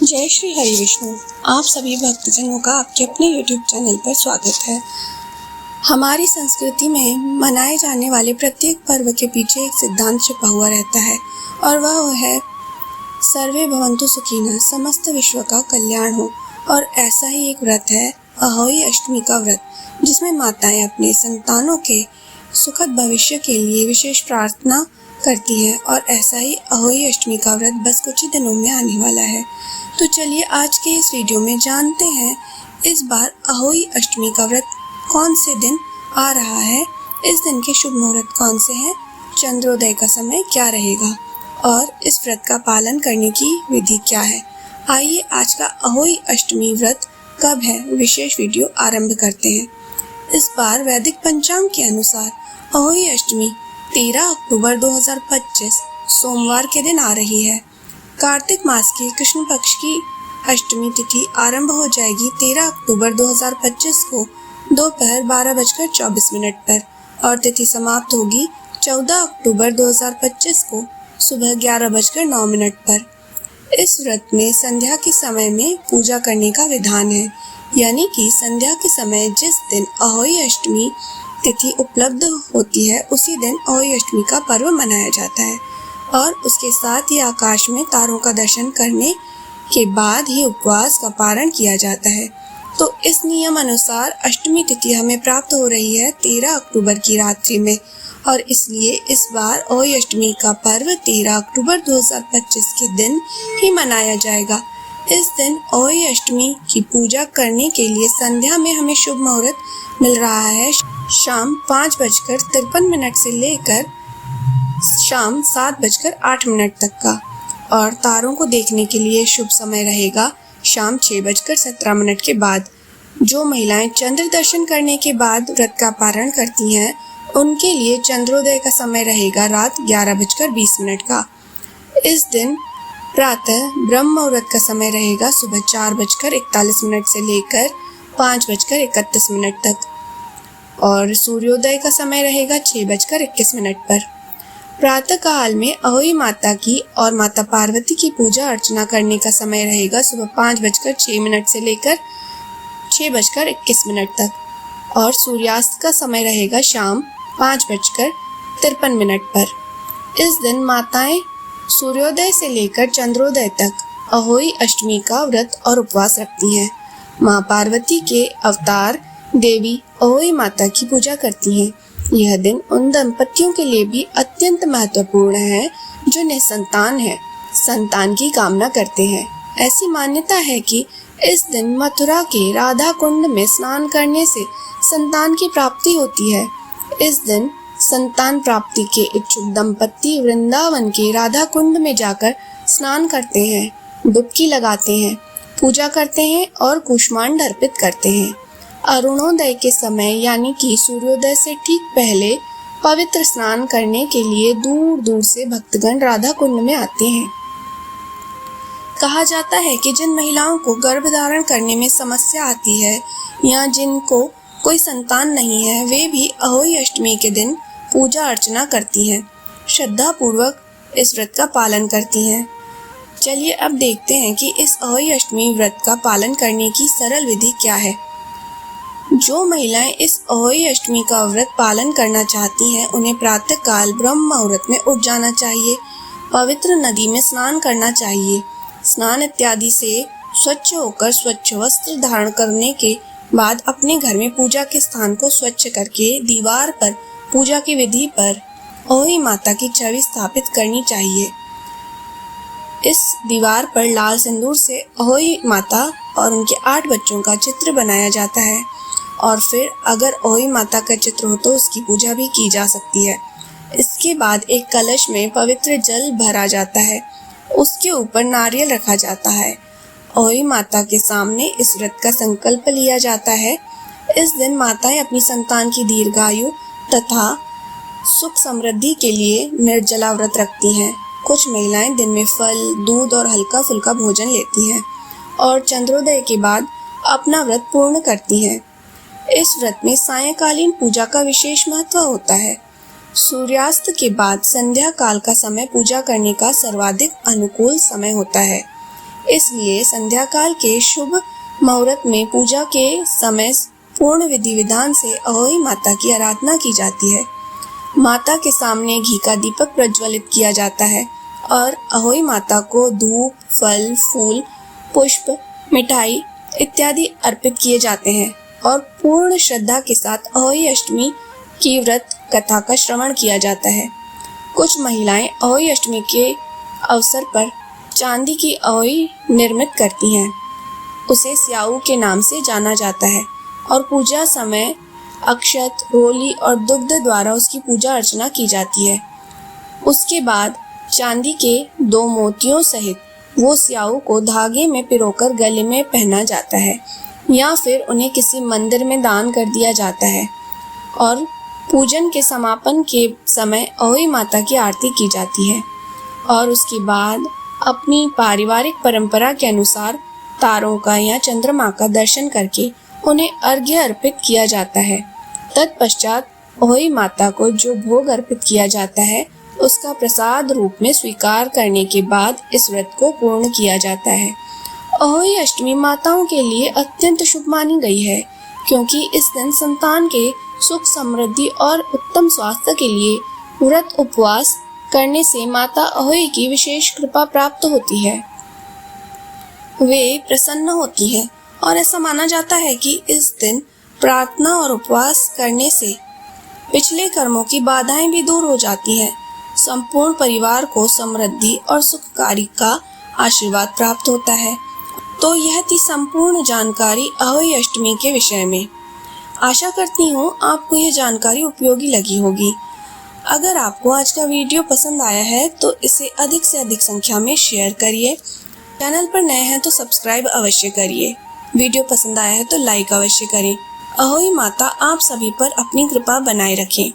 जय श्री हरि विष्णु। आप सभी भक्तजनों का आपके अपने YouTube चैनल पर स्वागत है। हमारी संस्कृति में मनाए जाने वाले प्रत्येक पर्व के पीछे एक सिद्धांत छिपा हुआ रहता है और वह है सर्वे भवन्तु सुखिनः, समस्त विश्व का कल्याण हो। और ऐसा ही एक व्रत है अहोई अष्टमी का व्रत, जिसमें माताएं अपने संतानों के सुखद भविष्य के लिए विशेष प्रार्थना करती है। और ऐसा ही अहोई अष्टमी का व्रत बस कुछ ही दिनों में आने वाला है। तो चलिए आज के इस वीडियो में जानते हैं इस बार अहोई अष्टमी का व्रत कौन से दिन आ रहा है, इस दिन के शुभ मुहूर्त कौन से हैं, चंद्रोदय का समय क्या रहेगा और इस व्रत का पालन करने की विधि क्या है। आइए आज का अहोई अष्टमी व्रत कब है विशेष वीडियो आरंभ करते हैं। इस बार वैदिक पंचांग के अनुसार अहोई अष्टमी 13 अक्टूबर 2025 सोमवार के दिन आ रही है। कार्तिक मास की कृष्ण पक्ष की अष्टमी तिथि आरंभ हो जाएगी 13 अक्टूबर 2025 को दोपहर 12:24 पर और तिथि समाप्त होगी 14 अक्टूबर 2025 को सुबह 11:09 पर। इस व्रत में संध्या के समय में पूजा करने का विधान है, यानी कि संध्या के समय जिस दिन अहोई अष्टमी तिथि उपलब्ध होती है उसी दिन अहोई अष्टमी का पर्व मनाया जाता है और उसके साथ ही आकाश में तारों का दर्शन करने के बाद ही उपवास का पारण किया जाता है। तो इस नियम अनुसार अष्टमी तिथि हमें प्राप्त हो रही है 13 अक्टूबर की रात्रि में और इसलिए इस बार अहोई अष्टमी का पर्व 13 अक्टूबर 2025 के दिन ही मनाया जाएगा। इस दिन अहोई अष्टमी की पूजा करने के लिए संध्या में हमें शुभ मुहूर्त मिल रहा है शाम 5:53 से लेकर शाम 7:08 तक का, और तारों को देखने के लिए शुभ समय रहेगा शाम 6:17 के बाद। जो महिलाएं चंद्र दर्शन करने के बाद व्रत का पारण करती हैं उनके लिए चंद्रोदय का समय रहेगा रात 11:20 का। इस दिन प्रातः ब्रह्म मुहूर्त का समय रहेगा सुबह 4:41 से लेकर 5:31 तक और सूर्योदय का समय रहेगा 6:21 पर। प्रातः काल में अहोई माता की और माता पार्वती की पूजा अर्चना करने का समय रहेगा सुबह 5:06 से लेकर 6:21 तक और सूर्यास्त का समय रहेगा शाम 5:53 पर। इस दिन माताएं सूर्योदय से लेकर चंद्रोदय तक अहोई अष्टमी का व्रत और उपवास रखती हैं। माँ पार्वती के अवतार देवी अहोई माता की पूजा करती हैं। यह दिन उन दंपतियों के लिए भी अत्यंत महत्वपूर्ण है जो निसंतान है, संतान की कामना करते हैं। ऐसी मान्यता है कि इस दिन मथुरा के राधा कुंड में स्नान करने से संतान की प्राप्ति होती है। इस दिन संतान प्राप्ति के इच्छुक दंपति वृंदावन के राधा कुंड में जाकर स्नान करते हैं, डुबकी लगाते हैं, पूजा करते हैं और कुष्मांड अर्पित करते हैं। अरुणोदय के समय यानी कि सूर्योदय से ठीक पहले पवित्र स्नान करने के लिए दूर दूर से भक्तगण राधा कुंड में आते हैं। कहा जाता है कि जिन महिलाओं को गर्भ धारण करने में समस्या आती है या जिनको कोई संतान नहीं है वे भी अहोई अष्टमी के दिन पूजा अर्चना करती हैं, श्रद्धा पूर्वक इस व्रत का पालन करती हैं। चलिए अब देखते हैं कि इस अहोई अष्टमी व्रत का पालन करने की सरल विधि क्या है। जो महिलाएं इस अहोई अष्टमी का व्रत पालन करना चाहती हैं उन्हें प्रातः काल ब्रह्म मुहूर्त में उठ जाना चाहिए, पवित्र नदी में स्नान करना चाहिए। स्नान इत्यादि से स्वच्छ होकर स्वच्छ वस्त्र धारण करने के बाद अपने घर में पूजा के स्थान को स्वच्छ करके दीवार पर पूजा की विधि पर अहोई माता की छवि स्थापित करनी चाहिए। इस दीवार पर लाल सिंदूर से अहोई माता और उनके 8 बच्चों का चित्र बनाया जाता है और फिर अगर अहोई माता का चित्र हो तो उसकी पूजा भी की जा सकती है। इसके बाद एक कलश में पवित्र जल भरा जाता है, उसके ऊपर नारियल रखा जाता है। अहोई माता के सामने इस व्रत का संकल्प लिया जाता है। इस दिन माताएं अपनी संतान की दीर्घायु तथा सुख समृद्धि के लिए निर्जला व्रत रखती हैं। कुछ महिलाएं दिन में फल, दूध और हल्का फुल्का भोजन लेती हैं और चंद्रोदय के बाद अपना व्रत पूर्ण करती हैं। इस व्रत में सायंकालीन पूजा का विशेष महत्व होता है। सूर्यास्त के बाद संध्या काल का समय पूजा करने का सर्वाधिक अनुकूल समय होता है। इसलिए संध्या काल के शुभ मुहूर्त में पूजा के समय पूर्ण विधि विधान से अहोई माता की आराधना की जाती है। माता के सामने घी का दीपक प्रज्वलित किया जाता है और अहोई माता को धूप, फल, फूल, पुष्प, मिठाई इत्यादि अर्पित किए जाते हैं और पूर्ण श्रद्धा के साथ अहोई अष्टमी की व्रत कथा का श्रवण किया जाता है। कुछ महिलाएं अहोई अष्टमी के अवसर पर चांदी की अहोई निर्मित करती हैं। उसे स्याऊ के नाम से जाना जाता है और पूजा समय अक्षत, रोली और दुग्ध द्वारा उसकी पूजा अर्चना की जाती है। उसके बाद चांदी के 2 मोतियों सहित वो स्याऊ को धागे में पिरोकर गले में पहना जाता है या फिर उन्हें किसी मंदिर में दान कर दिया जाता है और पूजन के समापन के समय अहोई माता की आरती की जाती है और उसके बाद अपनी पारिवारिक परंपरा के अनुसार तारों का या चंद्रमा का दर्शन करके उन्हें अर्घ्य अर्पित किया जाता है। तत्पश्चात अहोई माता को जो भोग अर्पित किया जाता है उसका प्रसाद रूप में स्वीकार करने के बाद इस व्रत को पूर्ण किया जाता है। अहोई अष्टमी माताओं के लिए अत्यंत शुभ मानी गई है क्योंकि इस दिन संतान के सुख, समृद्धि और उत्तम स्वास्थ्य के लिए व्रत उपवास करने से माता अहोई की विशेष कृपा प्राप्त होती है। वे प्रसन्न होती हैं और ऐसा माना जाता है कि इस दिन प्रार्थना और उपवास करने से पिछले कर्मों की बाधाएं भी दूर हो जाती हैं। संपूर्ण परिवार को समृद्धि और सुखकारी का आशीर्वाद प्राप्त होता है। तो यह थी संपूर्ण जानकारी अहोई अष्टमी के विषय में। आशा करती हूँ आपको यह जानकारी उपयोगी लगी होगी। अगर आपको आज का वीडियो पसंद आया है तो इसे अधिक से अधिक संख्या में शेयर करिए। चैनल पर नए हैं तो सब्सक्राइब अवश्य करिए। वीडियो पसंद आया है तो लाइक अवश्य करें। अहोई माता आप सभी पर अपनी कृपा बनाए रखें।